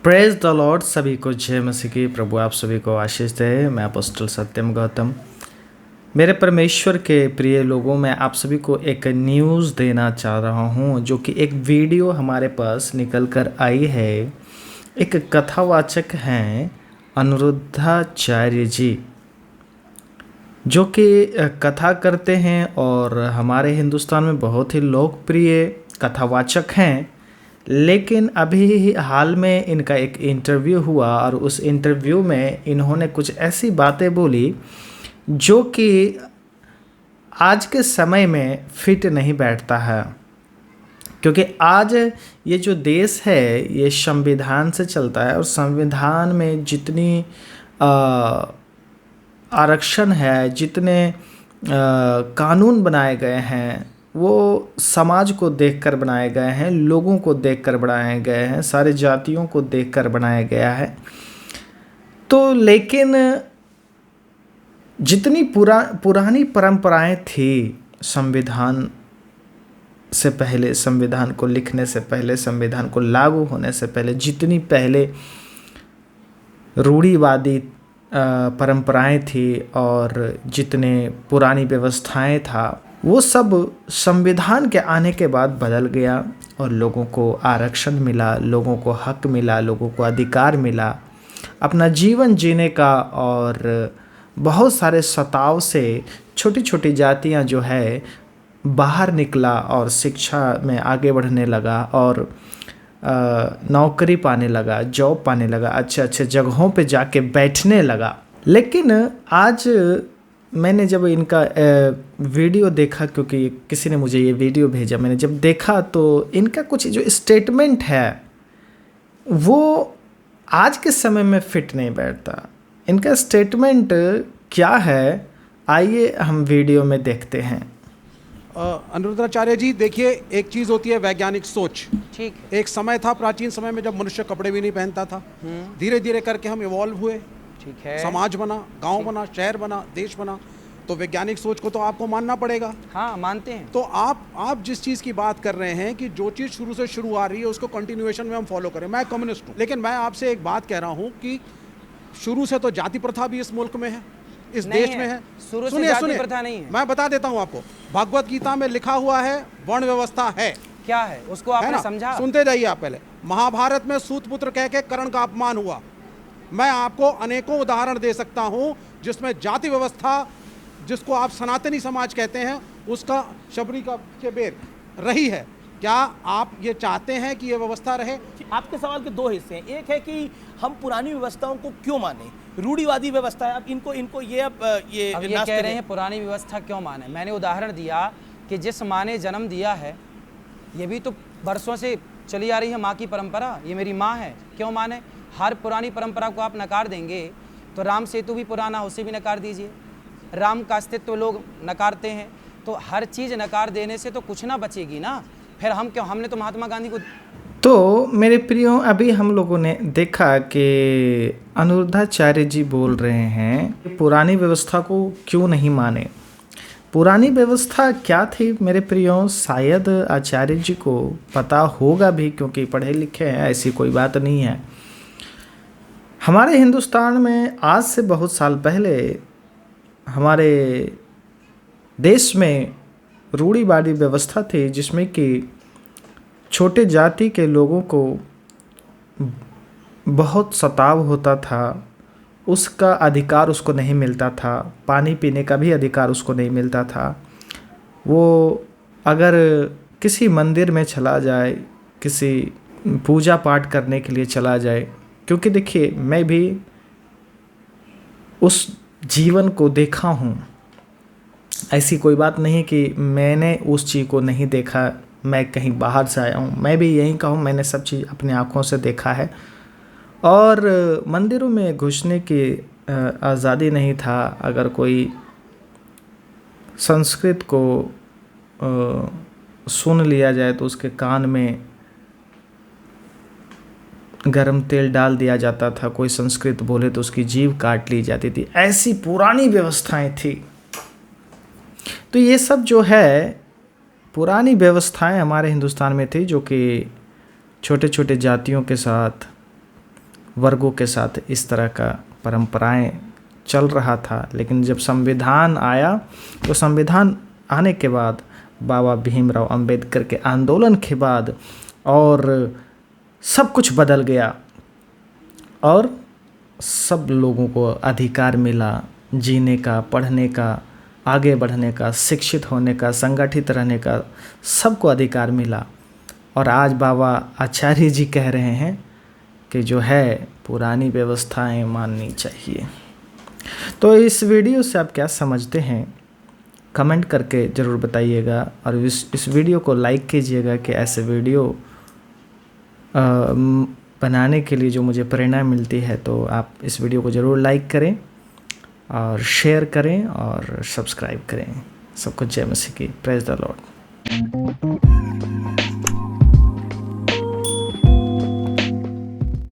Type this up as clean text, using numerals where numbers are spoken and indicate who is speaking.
Speaker 1: Praise the Lord. सभी को जय मसीह की। प्रभु आप सभी को आशीष दे। मैं अपोस्टल सत्यम गौतम। मेरे परमेश्वर के प्रिय लोगों, मैं आप सभी को एक न्यूज़ देना चाह रहा हूं, जो कि एक वीडियो हमारे पास निकल कर आई है। एक कथावाचक हैं अनिरुद्धाचार्य जी, जो कि कथा करते हैं और हमारे हिंदुस्तान में बहुत ही लोकप्रिय कथावाचक हैं। लेकिन अभी हाल में इनका एक इंटरव्यू हुआ और उस इंटरव्यू में इन्होंने कुछ ऐसी बातें बोली जो कि आज के समय में फिट नहीं बैठता है। क्योंकि आज ये जो देश है ये संविधान से चलता है, और संविधान में जितनी आरक्षण है, जितने कानून बनाए गए हैं, वो समाज को देखकर बनाए गए हैं, लोगों को देखकर बनाए गए हैं, सारे जातियों को देखकर बनाया गया है। तो लेकिन जितनी पुरानी परंपराएं थी संविधान से पहले, संविधान को लिखने से पहले, संविधान को लागू होने से पहले, जितनी पहले रूढ़िवादी परंपराएं थी और जितने पुरानी व्यवस्थाएं था, वो सब संविधान के आने के बाद बदल गया और लोगों को आरक्षण मिला, लोगों को हक मिला, लोगों को अधिकार मिला अपना जीवन जीने का। और बहुत सारे सताव से छोटी छोटी जातियां जो है बाहर निकला और शिक्षा में आगे बढ़ने लगा और नौकरी पाने लगा, जॉब पाने लगा, अच्छे अच्छे जगहों पे जाके बैठने लगा। लेकिन आज मैंने जब इनका वीडियो देखा, क्योंकि किसी ने मुझे ये वीडियो भेजा, मैंने जब देखा तो इनका कुछ जो स्टेटमेंट है वो आज के समय में फिट नहीं बैठता। इनका स्टेटमेंट क्या है, आइए हम वीडियो में देखते हैं।
Speaker 2: अनिरुद्धाचार्य जी, देखिए, एक चीज़ होती है वैज्ञानिक सोच।
Speaker 3: ठीक है।
Speaker 2: एक समय था प्राचीन समय में जब मनुष्य कपड़े भी नहीं पहनता था। धीरे धीरे करके हम इवॉल्व हुए।
Speaker 3: ठीक है।
Speaker 2: समाज बना, गांव बना, शहर बना, देश बना। तो वैज्ञानिक सोच को तो आपको मानना पड़ेगा।
Speaker 3: हाँ, मानते हैं।
Speaker 2: तो आप जिस चीज़ की बात कर रहे हैं कि जो चीज़ शुरू से शुरू आ रही है उसको कंटिन्यूएशन में हम फॉलो करें। मैं कम्युनिस्ट हूँ, लेकिन मैं आपसे एक बात कह रहा हूँ कि शुरू से तो जाति प्रथा भी इस मुल्क में है, इस देश में है।
Speaker 3: शुरू से जाति प्रथा नहीं है।
Speaker 2: मैं बता देता हूँ आपको, भगवत गीता में लिखा हुआ है वर्ण व्यवस्था है।
Speaker 3: क्या है उसको आपने समझा?
Speaker 2: सुनते जाइए आप पहले। महाभारत में सूतपुत्र कह के कर्ण का अपमान हुआ। मैं आपको अनेकों उदाहरण दे सकता हूँ जिसमें जाति व्यवस्था, जिसको आप सनातनी समाज कहते हैं, उसका शबरी का के बेर रही है। क्या आप ये चाहते हैं कि ये व्यवस्था रहे?
Speaker 4: आपके सवाल के दो हिस्से हैं। एक है कि हम पुरानी व्यवस्थाओं को क्यों माने, रूढ़िवादी व्यवस्था है, अब इनको ये
Speaker 3: कह रहे हैं पुरानी व्यवस्था क्यों माने। मैंने उदाहरण दिया कि जिस माँ ने जन्म दिया है, ये भी तो बरसों से चली आ रही है माँ की परंपरा, ये मेरी माँ है, क्यों माने। हर पुरानी परंपरा को आप नकार देंगे तो राम सेतु भी पुराना, उसे भी नकार दीजिए। राम का अस्तित्व लोग नकारते हैं, तो हर चीज़ नकार देने से तो कुछ ना बचेगी ना। फिर हम क्यों, हमने तो महात्मा गांधी को।
Speaker 1: तो मेरे प्रियो, अभी हम लोगों ने देखा कि अनिरुद्धाचार्य जी बोल रहे हैं पुरानी व्यवस्था को क्यों नहीं माने। पुरानी व्यवस्था क्या थी मेरे प्रियो, शायद आचार्य जी को पता होगा भी, क्योंकि पढ़े लिखे हैं, ऐसी कोई बात नहीं है। हमारे हिंदुस्तान में आज से बहुत साल पहले हमारे देश में रूढ़िवादी व्यवस्था थी, जिसमें कि छोटे जाति के लोगों को बहुत सताव होता था, उसका अधिकार उसको नहीं मिलता था, पानी पीने का भी अधिकार उसको नहीं मिलता था। वो अगर किसी मंदिर में चला जाए, किसी पूजा पाठ करने के लिए चला जाए, क्योंकि देखिए मैं भी उस जीवन को देखा हूँ, ऐसी कोई बात नहीं कि मैंने उस चीज़ को नहीं देखा, मैं कहीं बाहर से आया हूँ। मैं भी यहीं का हूँ, मैंने सब चीज़ अपनी आँखों से देखा है। और मंदिरों में घुसने की आज़ादी नहीं था। अगर कोई संस्कृत को सुन लिया जाए तो उसके कान में गरम तेल डाल दिया जाता था। कोई संस्कृत बोले तो उसकी जीभ काट ली जाती थी। ऐसी पुरानी व्यवस्थाएं थी। तो ये सब जो है पुरानी व्यवस्थाएं हमारे हिंदुस्तान में थी, जो कि छोटे छोटे जातियों के साथ वर्गों के साथ इस तरह का परंपराएं चल रहा था। लेकिन जब संविधान आया तो संविधान आने के बाद बाबा भीमराव अंबेडकर के आंदोलन के बाद और सब कुछ बदल गया और सब लोगों को अधिकार मिला जीने का, पढ़ने का, आगे बढ़ने का, शिक्षित होने का, संगठित रहने का, सबको अधिकार मिला। और आज बाबा आचार्य जी कह रहे हैं कि जो है पुरानी व्यवस्थाएं माननी चाहिए। तो इस वीडियो से आप क्या समझते हैं कमेंट करके ज़रूर बताइएगा और इस वीडियो को लाइक कीजिएगा कि ऐसे वीडियो बनाने के लिए जो मुझे प्रेरणा मिलती है। तो आप इस वीडियो को ज़रूर लाइक करें और शेयर करें और सब्सक्राइब करें। सबको जय मसीह की। Praise the Lord.